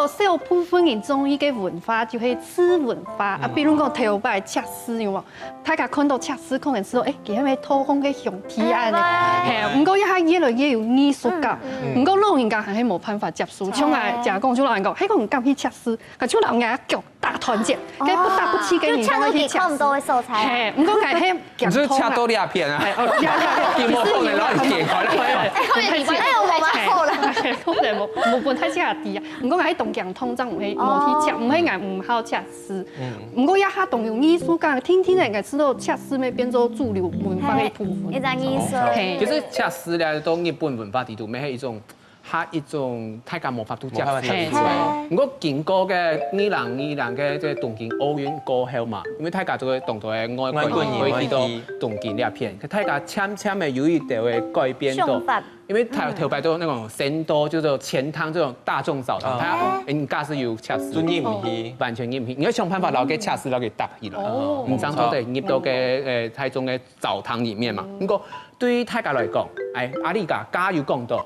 个小部分人中医嘅文化就是吃文化啊，比如讲头摆吃丝有冇？大家看到吃丝可能知道，其實咩土風嘅兄弟啊呢？係，不過一下越來越有藝術感，不過老人家係冇辦法接受，像我講就老人講，迄個唔敢去吃絲，佢像老人家腳大團結，佢不打不起嘅人家去吃絲。都會素材。係，不過係喺你是吃多兩片啊？點冇可能攞嚟解開咧？後面你有冇乜好啦？可能冇本太食啲啊，不過喺動強通脹唔係冇去吃，唔係硬唔好吃絲，不過一下動用藝術感，天天人家知道吃絲咪變做主流文化嘅部分。一張藝術。其實吃絲咧都日本文化地圖，咪係一種大家無法度接受嘅。不過經過嘅2020嘅即係東京奧運過後嘛，因為大家都會動作嘅外國人會去到東京呢一片，佢大家漸嘅有一點嘅改變到。因為頭擺到那種仙道，叫做錢湯這種大眾澡堂，它人家是有吃絲，專業唔去，完全唔去。你要想辦法攞嘅吃絲攞嘅搭起來，唔爭到對入到嘅台中嘅澡堂裡面嘛。不過對於大家來講，阿里家加油講到，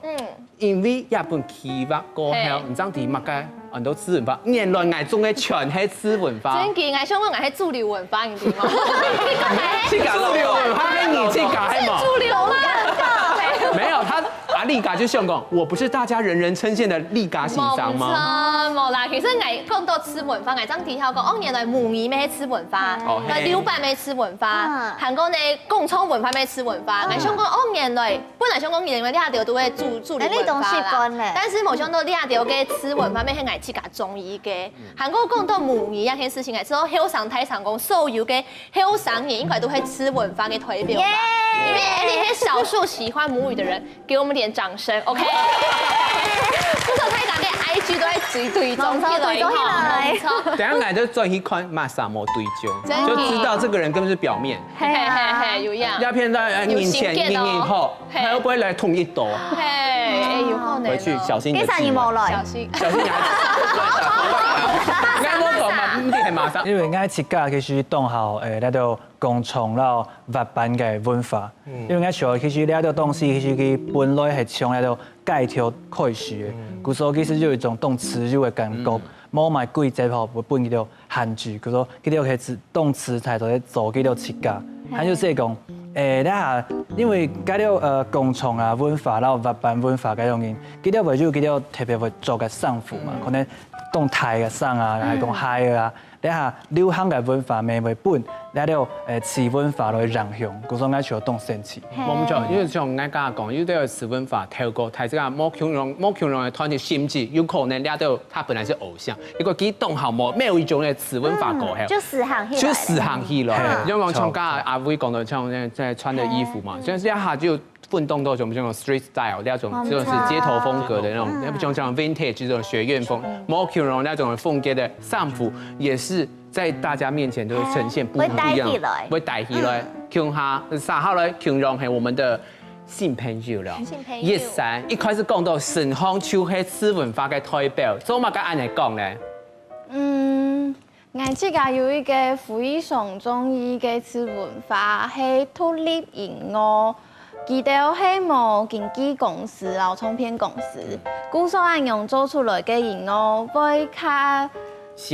因為日本開發過後，唔爭啲乜嘅很多次文化，原來愛種嘅全係次文化。真嘅，愛香港愛係主流文化，你知嗎？去搞主流文化，跟你去搞係嘛？主流啦。沒有，他立家就香港，我不是大家人人稱羨的立家形象嗎？冇啦，其實我講到吃文化，我張提下講，原來母語咩吃文化，留班咩吃文化，韓國呢共創文化咩吃文化，我想講原來本來想講原來呢下條都會主流文化啦，但是冇想到呢下條嘅吃文化咩係愛自家中意嘅，韓國講到母語一件事情，係之後後上台上講所有嘅後上人應該都會吃文化嘅代表吧，因為你係少數喜歡母語的人，給我們點掌聲 ，OK？ 不過睇大嘅 IG 都係對中起來，等下我就轉去看馬薩摩對焦，就知道這個人根本是表面。有樣。鴉片在年前、年後，他會不會來捅一刀？有可能。回去小心。幾十年冇來。小心。小心啱我講嘛，唔啲係馬薩。因為我設計其實當好那個共創了日本嘅文化，因為我想其實那個東西其實佢本來係從那個介條開始嘅，故所其實就有一種動詞語嘅感覺，冇買貴這套本叫做韓劇，故所佢哋係動詞態度咧做叫做設計，還有即係講那因為嗰啲共創啊文化，然後日本文化嗰種嘢，佢哋為咗佢哋特別會做嘅衫服嘛，可能動台嘅衫啊，係講嗨啊。你下流行嘅文化咪為本，你啲詞文化來讓向，嗰種愛做動神奇。冇錯，因為像我家講，有啲詞文化透過睇這個冇強容嘅團體甚至有可能你都他本來是偶像，如果佢動好冇一種嘅詞文化過後，就死行起來。就死行起來。因為像家阿威講到像在穿的衣服嘛，所以一下就運動到種 street style 那種，就是街頭風格的那種，那不像 vintage 這種學院風，冇強容那種風格的衫服，也是在大家面前都會呈現不一樣，會帶起來，強下撒下來強容係我們的新朋友了。一三一開始講到神風就係次文化嘅代表，做乜嘅按嚟講咧？我自己有一個非常中意嘅次文化係獨立音樂。佢哋係冇經紀公司，然後唱片公司，故所按用做出來嘅音樂會較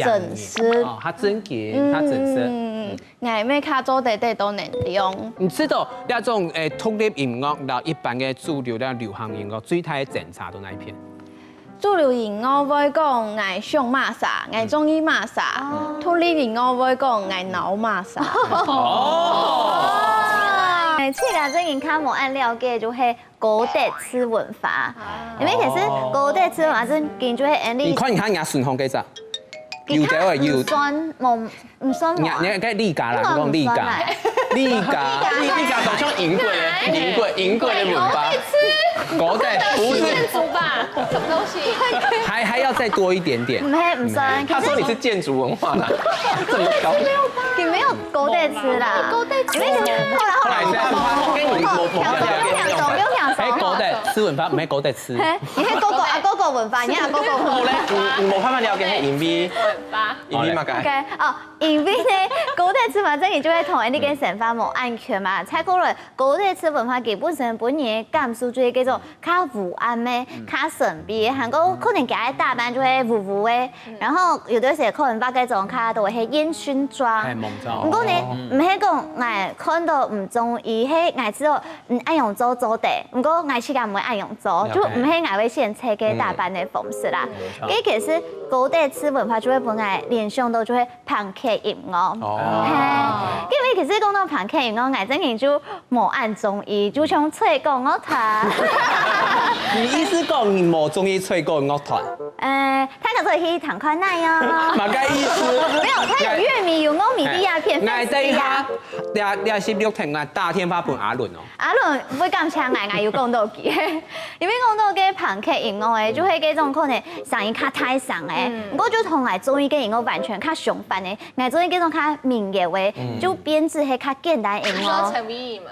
真實。哦，它真嘅，它真實。我咩較做得都能用。你知道那種獨立音樂，然後一般嘅主流嘅流行音樂，最大嘅檢查到哪一片？主流音樂會講我上馬莎，我中意馬莎；獨立音樂會講我鬧馬莎。這個最近看冇按了解就係高德次文化，因為其實高德次文化真見就係按你。你看人家順風幾隻？有嘅話有。酸冇唔酸冇。你梗係利家啦，你講利家，利家好像銀貴的文化。高德不是建築吧？什麼東西？還要再多一點點。唔酸。他說你是建築文化啦，這麼高。佢沒有高德次啦，高德次。因為後來喺高德次文化，唔係高德次。你係嗰個文化，你係嗰個文化。冇辦法了解係因為因为嘛个。OK， 哦，因为呢，高地吃文化真就会同你嘅想法冇安全嘛。采过来高地吃文化基本上本年感受就係叫做較無安嘅、較神秘嘅，韓國可能家大班就會糊糊嘅，然後有啲時可能把嗰種較都係煙燻妝。係蒙妝。不過呢，唔係講我看到唔中意，係我知道唔愛用做地，不過我自己唔會愛用做，就唔係我會先切嘅大班嘅方式啦。咁其實高地吃文化就會本來聯想到就會pancake音樂。因為其實講到pancake音樂，我真係就冇按中意，就像脆果樂團。你意思講你冇中意脆果樂團？他可是去糖塊奶哦。嘛個意思？沒有，他有玉米，有糯米的鴉片。我這一下，你16天我打電話俾阿倫哦。阿倫會咁請我要講到幾？因為講到嘅pancake音樂嘅，就係嗰種可能聲音較太響嘅，我就同我中意嘅音樂完全較相反嘅，我中意嗰種較民謠嘅，就編制係較簡單音樂。說陳偉嘛。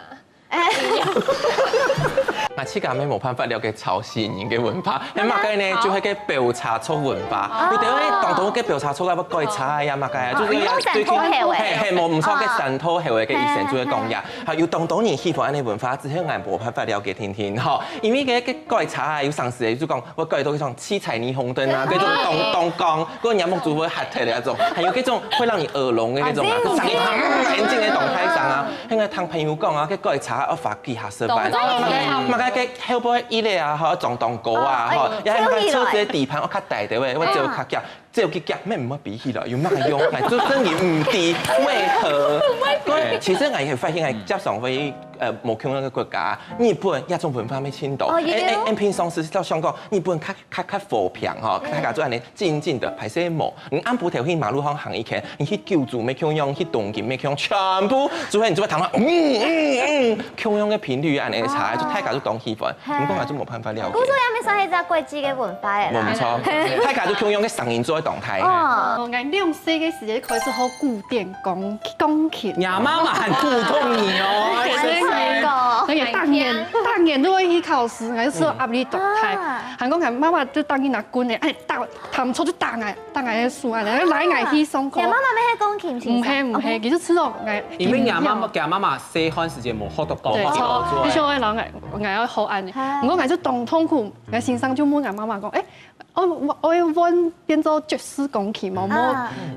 我自家咪冇辦法了解潮汕人嘅文化，因嘛個呢就係個標茶醋文化，有啲咧當到嘅標茶醋啊，不改茶呀嘛個，就是最近係冇唔錯嘅山土係嘅意思，就係講呀，係要當到人喜歡安尼文化，之後我冇辦法了解聽聽，嗬，因為嘅改茶啊，有上時嘅就講我改到嗰種七彩霓虹燈啊，嗰種東江，嗰個音樂就會嚇退嚟嗰種，還有嗰種會讓你耳聾嘅嗰種啊，聲音很靜嘅動態上啊，因為聽朋友講啊，嘅改茶我發記下示範。嘅後背伊咧啊，嗬撞當高啊，嗬，又係個車子嘅地盤我較大啲嘅，我就較夾，只有佢夾咩唔可比起來，有乜用？係做生意唔掂，為何？其實我係發現係接上回冇窮嗰個國家，日本一種文化未遷到，平常時就想講日本較和平嗬，大家做安尼靜靜的排些毛，你按部條去馬路行一圈，你去救助咩窮用，去動機咩窮，全部做係你做乜談話，窮用嘅頻率安尼查，就大家都當喜歡，唔講話就冇辦法了解。古早也咪算係一個國際嘅文化嘅啦。冇錯，大家都窮用嘅聲音做嘅動態。我兩歲嘅時間開始學古典鋼琴。亞媽媽很鼓動你哦。而且當年都會去考試，我就壓力大太。韓國人媽媽就當佢拿棍嘅，打彈錯就打我數啊，來我去上課。媽媽咩係鋼琴？唔係，佢就知道我。因為亞媽媽細漢時間冇學到鋼琴。對，你像我老我要學安尼，我就當痛苦，我先生就問我媽媽講，我要揾變做爵士鋼琴，冇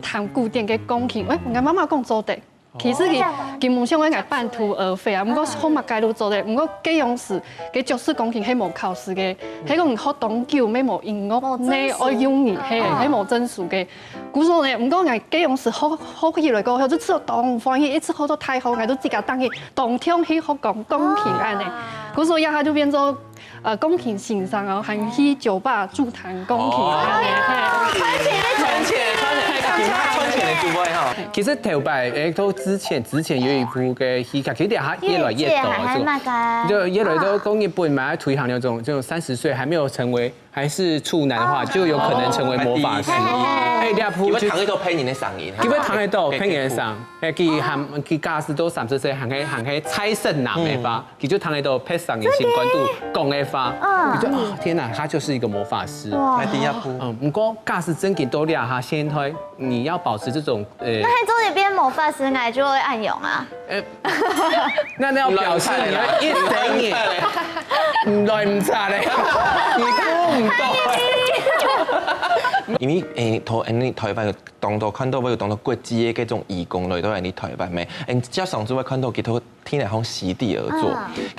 彈古典嘅鋼琴。我媽媽講做得。其實佢夢想我係半途而廢啊！不過好物街都做得，不過嗰樣事嘅爵士鋼琴係冇考試嘅，係講學當久咩冇音樂呢？我用你係冇證書嘅。故所呢，不過我嗰樣事學起來過後，就知道當翻譯一直學到太好，我都自己當去當天去學鋼琴安尼。故所以下就變做鋼琴欣賞啊，還去酒吧駐彈鋼琴安尼。其實頭擺都之前有一部嘅戲劇，其實它越來越多，就越來都講日本嘛推行那種30歲還沒有成為還是處男的話，就有可能成為魔法師。第二部就佢都配人嘅聲音，佢會到配人嘅聲，佢家是都30歲，行喺蔡勝男嘅話，佢就彈到配上嘅新冠度講嘅話，你就天哪，他就是一個魔法師。第一部，不過家是真嘅都厲害，現在你要保持這種那喺做呢邊魔法師，我就會按用啊。那要表示你要一整年唔來唔查咧，你估唔到。因為台灣當到看到會有當到國際嘅嗰種義工類都係你台灣咩？加上之外看到佢都天嚟向席地而坐。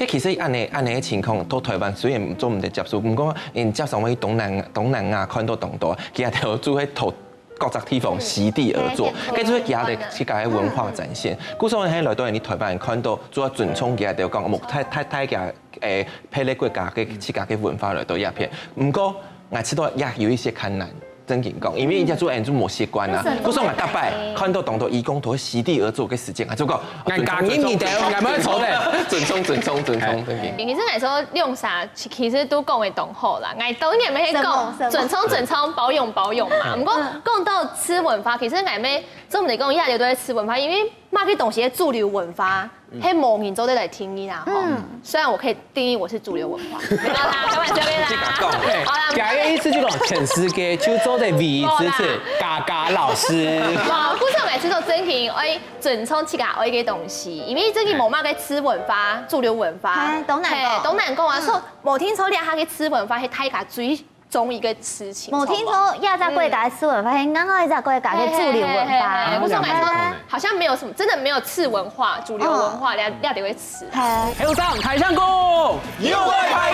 其實按你嘅情況，到台灣雖然做唔得接受，不過加上喺東南亞看到當多，其實就做喺頭。各個地方席地而坐，跟住佢哋自家嘅文化展現。故所以喺來到你台灣人看到做尊重嘅就講，冇太嘅配你國家嘅自家嘅文化來到一片。唔過我知道也有一些困難。真嘅講，因為人家做人就冇習慣啦。故所以我大擺看到當到義工同席地而坐嘅時間，我就講，我講你哋，我冇錯嘅，尊重。其實我說用啥，其實都講會懂好啦。我當然咪講尊重保養嘛。不過講到吃文化，其實我咪做唔嚟講，一日都在吃文化，因為骂个东西的主流文化，嘿，某人都得来听你啦吼。虽然我可以定义我是主流文化，没有啦，开玩笑的啦。好啦，假个意思就讲全世界就做的唯一支持嘎嘎老师。哇，故上来制作真品，哎，准冲起个一个东西，因为真品某嘛个吃文化，主流文化，东南讲啊，说某听说俩他个吃文化，是太个最中一个事情。某听说亚在贵改吃文化，刚刚在贵改个主流文化。故上来说，好像没有什么，真的没有次文化、主流文化，俩得会吃。还有上台上功，又会拍。